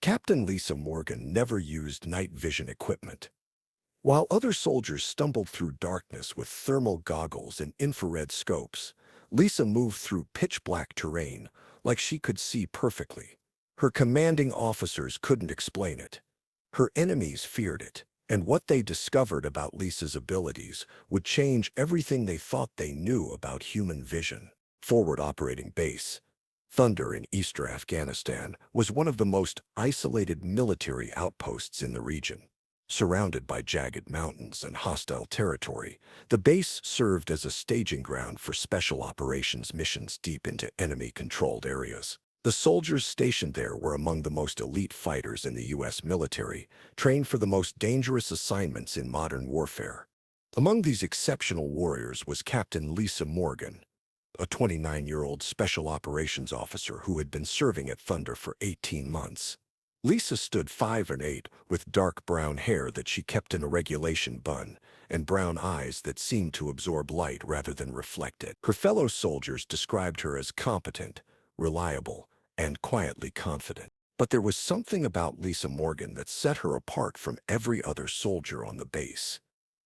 Captain Lisa Morgan never used night vision equipment. While other soldiers stumbled through darkness with thermal goggles and infrared scopes, Lisa moved through pitch-black terrain like she could see perfectly. Her commanding officers couldn't explain it. Her enemies feared it, and what they discovered about Lisa's abilities would change everything they thought they knew about human vision. Forward Operating Base Thunder in eastern Afghanistan was one of the most isolated military outposts in the region. Surrounded by jagged mountains and hostile territory, the base served as a staging ground for special operations missions deep into enemy-controlled areas. The soldiers stationed there were among the most elite fighters in the U.S. military, trained for the most dangerous assignments in modern warfare. Among these exceptional warriors was Captain Lisa Morgan, a 29-year-old special operations officer who had been serving at Thunder for 18 months. Lisa stood 5'8", with dark brown hair that she kept in a regulation bun, and brown eyes that seemed to absorb light rather than reflect it. Her fellow soldiers described her as competent, reliable, and quietly confident. But there was something about Lisa Morgan that set her apart from every other soldier on the base.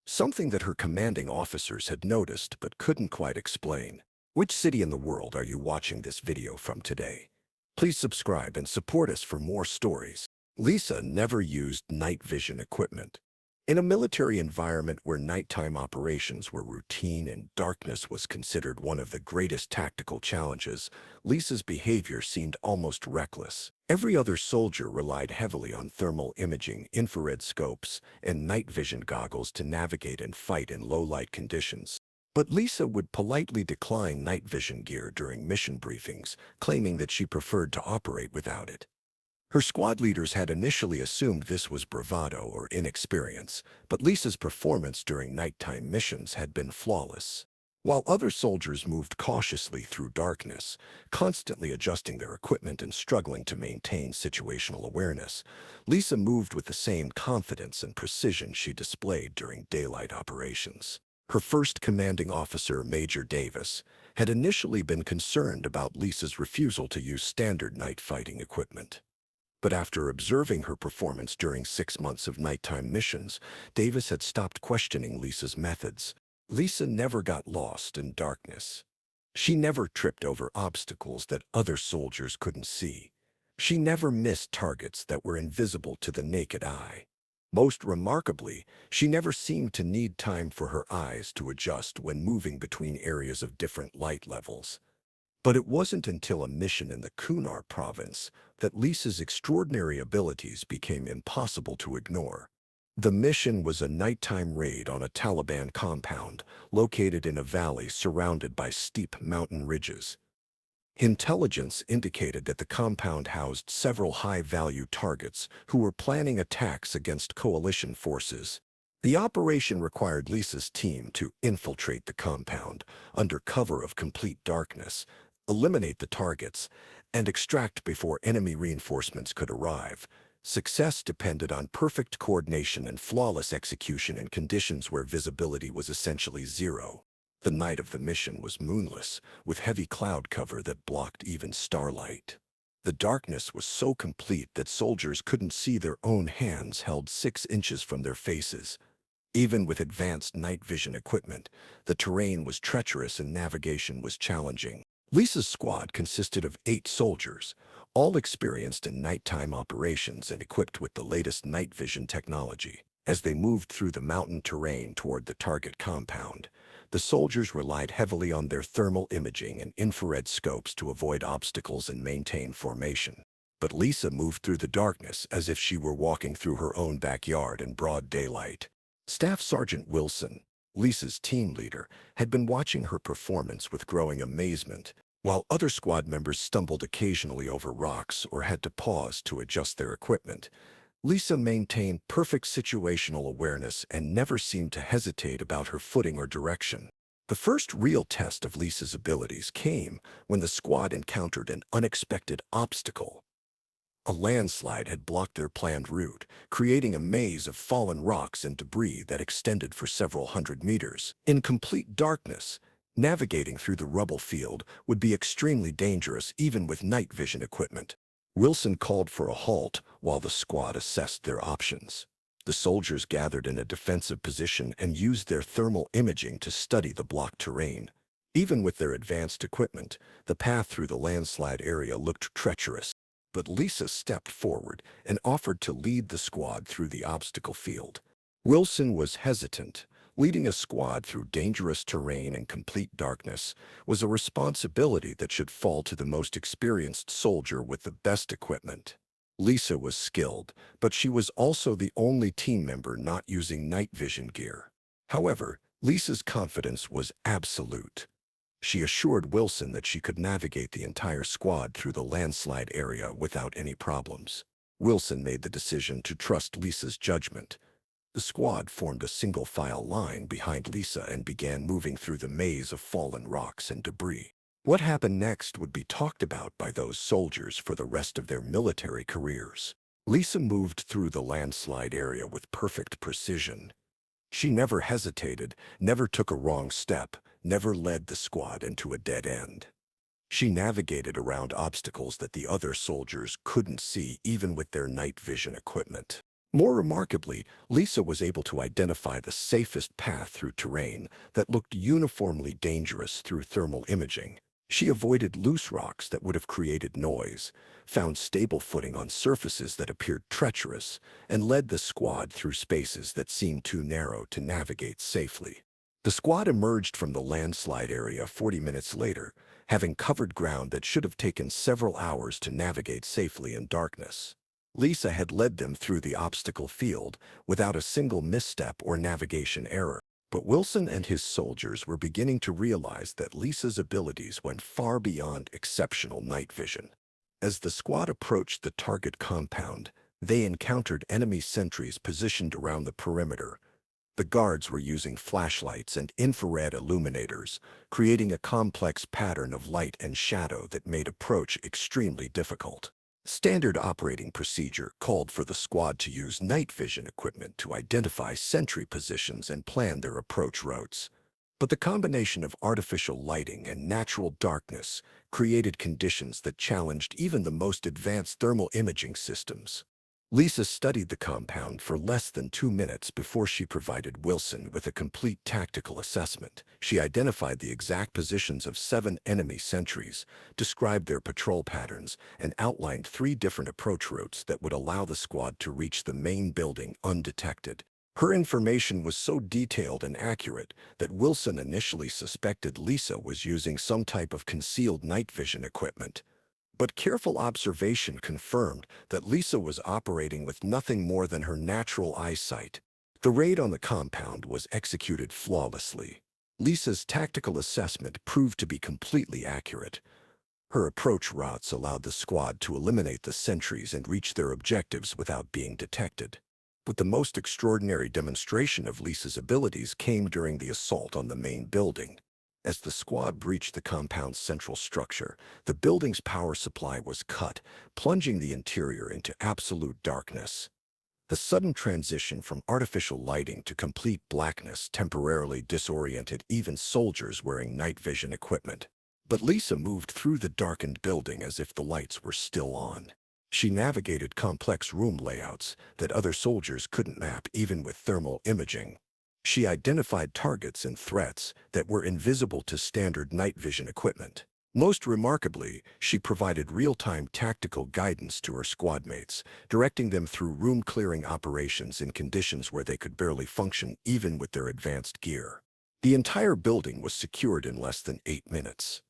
Something that her commanding officers had noticed but couldn't quite explain. Which city in the world are you watching this video from today? Please subscribe and support us for more stories. Lisa never used night vision equipment. In a military environment where nighttime operations were routine and darkness was considered one of the greatest tactical challenges, Lisa's behavior seemed almost reckless. Every other soldier relied heavily on thermal imaging, infrared scopes, and night vision goggles to navigate and fight in low-light conditions. But Lisa would politely decline night vision gear during mission briefings, claiming that she preferred to operate without it. Her squad leaders had initially assumed this was bravado or inexperience, but Lisa's performance during nighttime missions had been flawless. While other soldiers moved cautiously through darkness, constantly adjusting their equipment and struggling to maintain situational awareness, Lisa moved with the same confidence and precision she displayed during daylight operations. Her first commanding officer, Major Davis, had initially been concerned about Lisa's refusal to use standard night fighting equipment. But after observing her performance during 6 months of nighttime missions, Davis had stopped questioning Lisa's methods. Lisa never got lost in darkness. She never tripped over obstacles that other soldiers couldn't see. She never missed targets that were invisible to the naked eye. Most remarkably, she never seemed to need time for her eyes to adjust when moving between areas of different light levels. But it wasn't until a mission in the Kunar province that Lisa's extraordinary abilities became impossible to ignore. The mission was a nighttime raid on a Taliban compound located in a valley surrounded by steep mountain ridges. Intelligence indicated that the compound housed several high-value targets who were planning attacks against coalition forces. The operation required Lisa's team to infiltrate the compound under cover of complete darkness, eliminate the targets, and extract before enemy reinforcements could arrive. Success depended on perfect coordination and flawless execution in conditions where visibility was essentially zero. The night of the mission was moonless, with heavy cloud cover that blocked even starlight. The darkness was so complete that soldiers couldn't see their own hands held 6 inches from their faces. Even with advanced night vision equipment, the terrain was treacherous and navigation was challenging. Lisa's squad consisted of 8 soldiers, all experienced in nighttime operations and equipped with the latest night vision technology. As they moved through the mountain terrain toward the target compound, the soldiers relied heavily on their thermal imaging and infrared scopes to avoid obstacles and maintain formation. But Lisa moved through the darkness as if she were walking through her own backyard in broad daylight. Staff Sergeant Wilson, Lisa's team leader, had been watching her performance with growing amazement. While other squad members stumbled occasionally over rocks or had to pause to adjust their equipment, Lisa maintained perfect situational awareness and never seemed to hesitate about her footing or direction. The first real test of Lisa's abilities came when the squad encountered an unexpected obstacle. A landslide had blocked their planned route, creating a maze of fallen rocks and debris that extended for several hundred meters. In complete darkness, navigating through the rubble field would be extremely dangerous even with night vision equipment. Wilson called for a halt while the squad assessed their options. The soldiers gathered in a defensive position and used their thermal imaging to study the blocked terrain. Even with their advanced equipment, the path through the landslide area looked treacherous. But Lisa stepped forward and offered to lead the squad through the obstacle field. Wilson was hesitant. Leading a squad through dangerous terrain and complete darkness was a responsibility that should fall to the most experienced soldier with the best equipment. Lisa was skilled, but she was also the only team member not using night vision gear. However, Lisa's confidence was absolute. She assured Wilson that she could navigate the entire squad through the landslide area without any problems. Wilson made the decision to trust Lisa's judgment. The squad formed a single-file line behind Lisa and began moving through the maze of fallen rocks and debris. What happened next would be talked about by those soldiers for the rest of their military careers. Lisa moved through the landslide area with perfect precision. She never hesitated, never took a wrong step, never led the squad into a dead end. She navigated around obstacles that the other soldiers couldn't see even with their night vision equipment. More remarkably, Lisa was able to identify the safest path through terrain that looked uniformly dangerous through thermal imaging. She avoided loose rocks that would have created noise, found stable footing on surfaces that appeared treacherous, and led the squad through spaces that seemed too narrow to navigate safely. The squad emerged from the landslide area 40 minutes later, having covered ground that should have taken several hours to navigate safely in darkness. Lisa had led them through the obstacle field without a single misstep or navigation error. But Wilson and his soldiers were beginning to realize that Lisa's abilities went far beyond exceptional night vision. As the squad approached the target compound, they encountered enemy sentries positioned around the perimeter. The guards were using flashlights and infrared illuminators, creating a complex pattern of light and shadow that made approach extremely difficult. Standard operating procedure called for the squad to use night vision equipment to identify sentry positions and plan their approach routes. But the combination of artificial lighting and natural darkness created conditions that challenged even the most advanced thermal imaging systems. Lisa studied the compound for less than 2 minutes before she provided Wilson with a complete tactical assessment. She identified the exact positions of 7 enemy sentries, described their patrol patterns, and outlined 3 different approach routes that would allow the squad to reach the main building undetected. Her information was so detailed and accurate that Wilson initially suspected Lisa was using some type of concealed night vision equipment. But careful observation confirmed that Lisa was operating with nothing more than her natural eyesight. The raid on the compound was executed flawlessly. Lisa's tactical assessment proved to be completely accurate. Her approach routes allowed the squad to eliminate the sentries and reach their objectives without being detected. But the most extraordinary demonstration of Lisa's abilities came during the assault on the main building. As the squad breached the compound's central structure, the building's power supply was cut, plunging the interior into absolute darkness. The sudden transition from artificial lighting to complete blackness temporarily disoriented even soldiers wearing night vision equipment. But Lisa moved through the darkened building as if the lights were still on. She navigated complex room layouts that other soldiers couldn't map even with thermal imaging. She identified targets and threats that were invisible to standard night vision equipment. Most remarkably, she provided real-time tactical guidance to her squadmates, directing them through room-clearing operations in conditions where they could barely function even with their advanced gear. The entire building was secured in less than 8 minutes.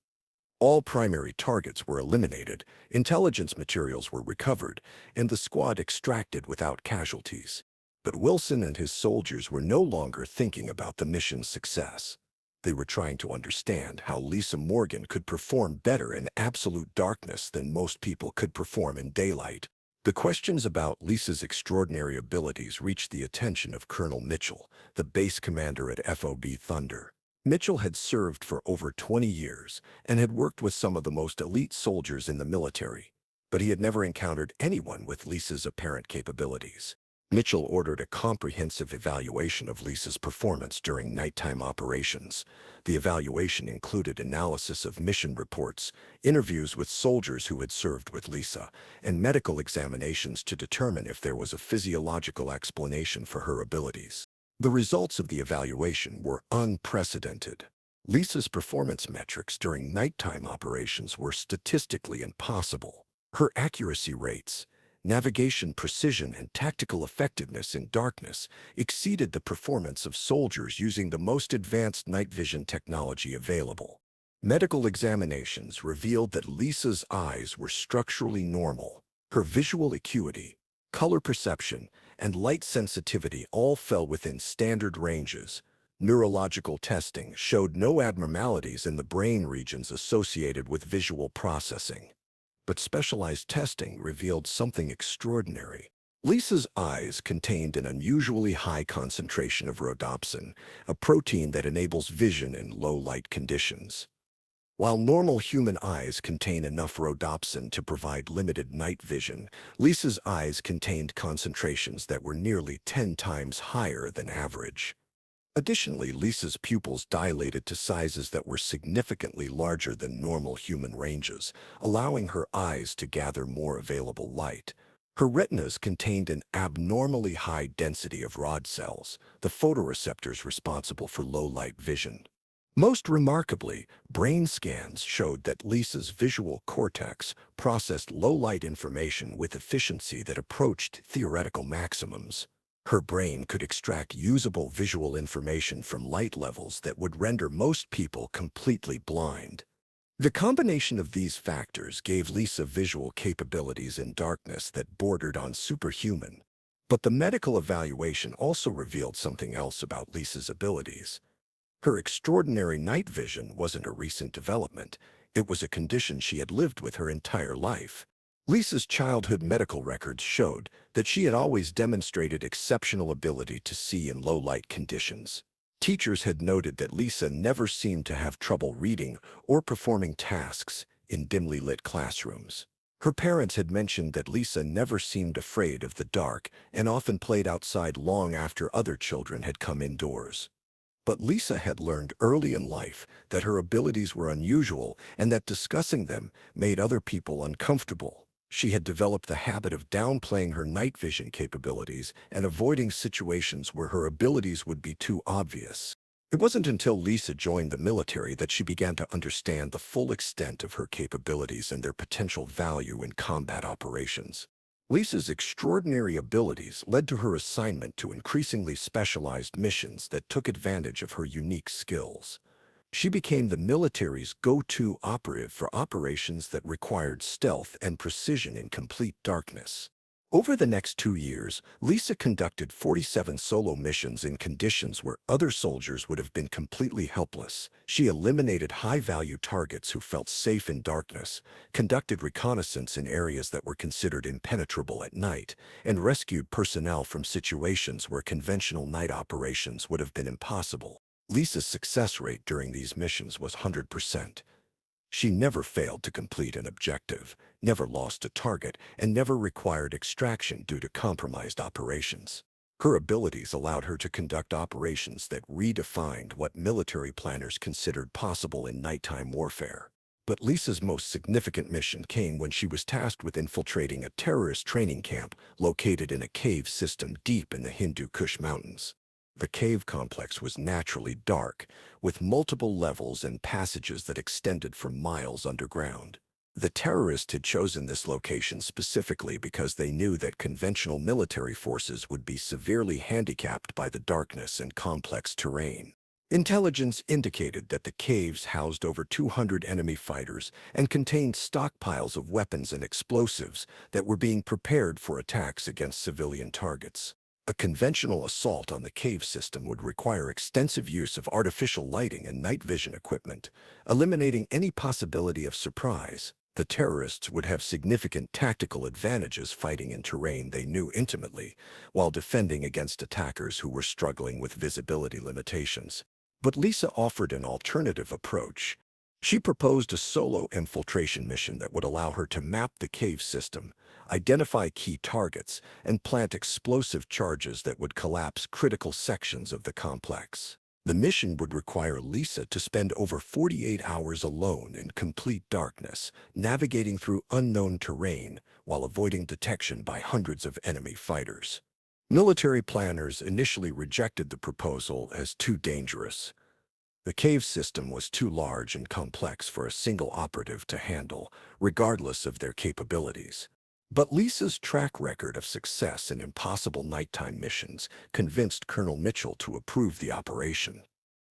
All primary targets were eliminated, intelligence materials were recovered, and the squad extracted without casualties. But Wilson and his soldiers were no longer thinking about the mission's success. They were trying to understand how Lisa Morgan could perform better in absolute darkness than most people could perform in daylight. The questions about Lisa's extraordinary abilities reached the attention of Colonel Mitchell, the base commander at FOB Thunder. Mitchell had served for over 20 years and had worked with some of the most elite soldiers in the military, but he had never encountered anyone with Lisa's apparent capabilities. Mitchell ordered a comprehensive evaluation of Lisa's performance during nighttime operations. The evaluation included analysis of mission reports, interviews with soldiers who had served with Lisa, and medical examinations to determine if there was a physiological explanation for her abilities. The results of the evaluation were unprecedented. Lisa's performance metrics during nighttime operations were statistically impossible. Her accuracy rates, navigation precision, and tactical effectiveness in darkness exceeded the performance of soldiers using the most advanced night vision technology available. Medical examinations revealed that Lisa's eyes were structurally normal. Her visual acuity, color perception, and light sensitivity all fell within standard ranges. Neurological testing showed no abnormalities in the brain regions associated with visual processing. But specialized testing revealed something extraordinary. Lisa's eyes contained an unusually high concentration of rhodopsin, a protein that enables vision in low-light conditions. While normal human eyes contain enough rhodopsin to provide limited night vision, Lisa's eyes contained concentrations that were nearly 10 times higher than average. Additionally, Lisa's pupils dilated to sizes that were significantly larger than normal human ranges, allowing her eyes to gather more available light. Her retinas contained an abnormally high density of rod cells, the photoreceptors responsible for low-light vision. Most remarkably, brain scans showed that Lisa's visual cortex processed low-light information with efficiency that approached theoretical maximums. Her brain could extract usable visual information from light levels that would render most people completely blind. The combination of these factors gave Lisa visual capabilities in darkness that bordered on superhuman. But the medical evaluation also revealed something else about Lisa's abilities. Her extraordinary night vision wasn't a recent development. It was a condition she had lived with her entire life. Lisa's childhood medical records showed that she had always demonstrated exceptional ability to see in low-light conditions. Teachers had noted that Lisa never seemed to have trouble reading or performing tasks in dimly lit classrooms. Her parents had mentioned that Lisa never seemed afraid of the dark and often played outside long after other children had come indoors. But Lisa had learned early in life that her abilities were unusual and that discussing them made other people uncomfortable. She had developed the habit of downplaying her night vision capabilities and avoiding situations where her abilities would be too obvious. It wasn't until Lisa joined the military that she began to understand the full extent of her capabilities and their potential value in combat operations. Lisa's extraordinary abilities led to her assignment to increasingly specialized missions that took advantage of her unique skills. She became the military's go-to operative for operations that required stealth and precision in complete darkness. Over the next 2 years, Lisa conducted 47 solo missions in conditions where other soldiers would have been completely helpless. She eliminated high-value targets who felt safe in darkness, conducted reconnaissance in areas that were considered impenetrable at night, and rescued personnel from situations where conventional night operations would have been impossible. Lisa's success rate during these missions was 100%. She never failed to complete an objective, never lost a target, and never required extraction due to compromised operations. Her abilities allowed her to conduct operations that redefined what military planners considered possible in nighttime warfare. But Lisa's most significant mission came when she was tasked with infiltrating a terrorist training camp located in a cave system deep in the Hindu Kush Mountains. The cave complex was naturally dark, with multiple levels and passages that extended for miles underground. The terrorists had chosen this location specifically because they knew that conventional military forces would be severely handicapped by the darkness and complex terrain. Intelligence indicated that the caves housed over 200 enemy fighters and contained stockpiles of weapons and explosives that were being prepared for attacks against civilian targets. A conventional assault on the cave system would require extensive use of artificial lighting and night vision equipment, eliminating any possibility of surprise. The terrorists would have significant tactical advantages fighting in terrain they knew intimately, while defending against attackers who were struggling with visibility limitations. But Lisa offered an alternative approach. She proposed a solo infiltration mission that would allow her to map the cave system, identify key targets, and plant explosive charges that would collapse critical sections of the complex. The mission would require Lisa to spend over 48 hours alone in complete darkness, navigating through unknown terrain while avoiding detection by hundreds of enemy fighters. Military planners initially rejected the proposal as too dangerous. The cave system was too large and complex for a single operative to handle, regardless of their capabilities. But Lisa's track record of success in impossible nighttime missions convinced Colonel Mitchell to approve the operation.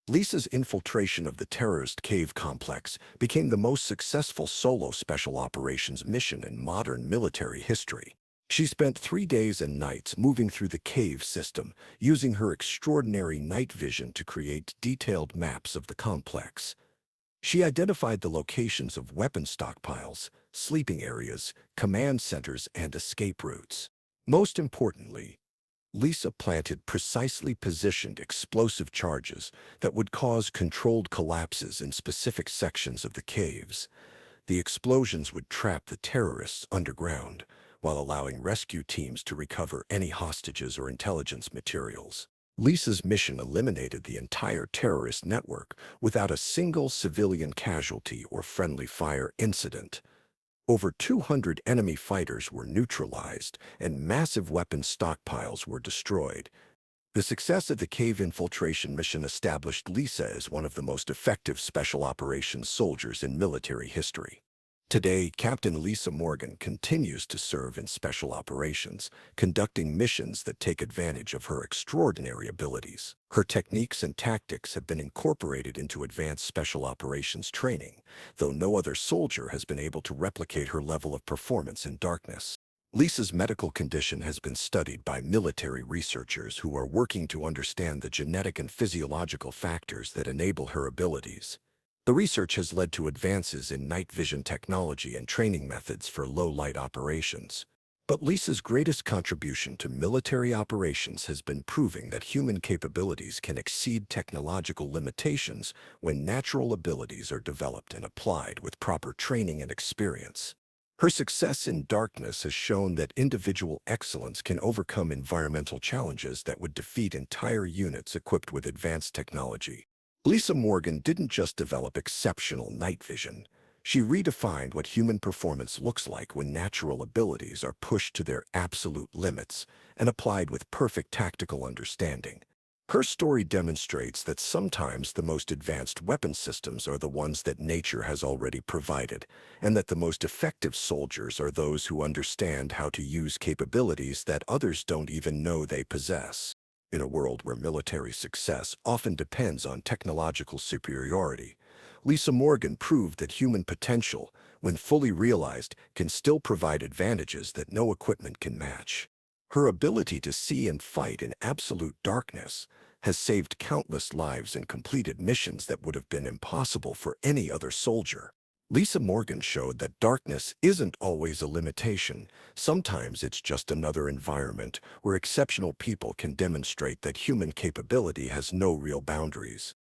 Lisa's infiltration of the terrorist cave complex became the most successful solo special operations mission in modern military history. She spent 3 days and nights moving through the cave system, using her extraordinary night vision to create detailed maps of the complex. She identified the locations of weapon stockpiles, sleeping areas, command centers, and escape routes. Most importantly, Lisa planted precisely positioned explosive charges that would cause controlled collapses in specific sections of the caves. The explosions would trap the terrorists underground, while allowing rescue teams to recover any hostages or intelligence materials. Lisa's mission eliminated the entire terrorist network without a single civilian casualty or friendly fire incident. Over 200 enemy fighters were neutralized, and massive weapon stockpiles were destroyed. The success of the cave infiltration mission established Lisa as one of the most effective special operations soldiers in military history. Today, Captain Lisa Morgan continues to serve in special operations, conducting missions that take advantage of her extraordinary abilities. Her techniques and tactics have been incorporated into advanced special operations training, though no other soldier has been able to replicate her level of performance in darkness. Lisa's medical condition has been studied by military researchers who are working to understand the genetic and physiological factors that enable her abilities. The research has led to advances in night vision technology and training methods for low-light operations. But Lisa's greatest contribution to military operations has been proving that human capabilities can exceed technological limitations when natural abilities are developed and applied with proper training and experience. Her success in darkness has shown that individual excellence can overcome environmental challenges that would defeat entire units equipped with advanced technology. Lisa Morgan didn't just develop exceptional night vision. She redefined what human performance looks like when natural abilities are pushed to their absolute limits and applied with perfect tactical understanding. Her story demonstrates that sometimes the most advanced weapon systems are the ones that nature has already provided, and that the most effective soldiers are those who understand how to use capabilities that others don't even know they possess. In a world where military success often depends on technological superiority, Lisa Morgan proved that human potential, when fully realized, can still provide advantages that no equipment can match. Her ability to see and fight in absolute darkness has saved countless lives and completed missions that would have been impossible for any other soldier. Lisa Morgan showed that darkness isn't always a limitation. Sometimes it's just another environment where exceptional people can demonstrate that human capability has no real boundaries.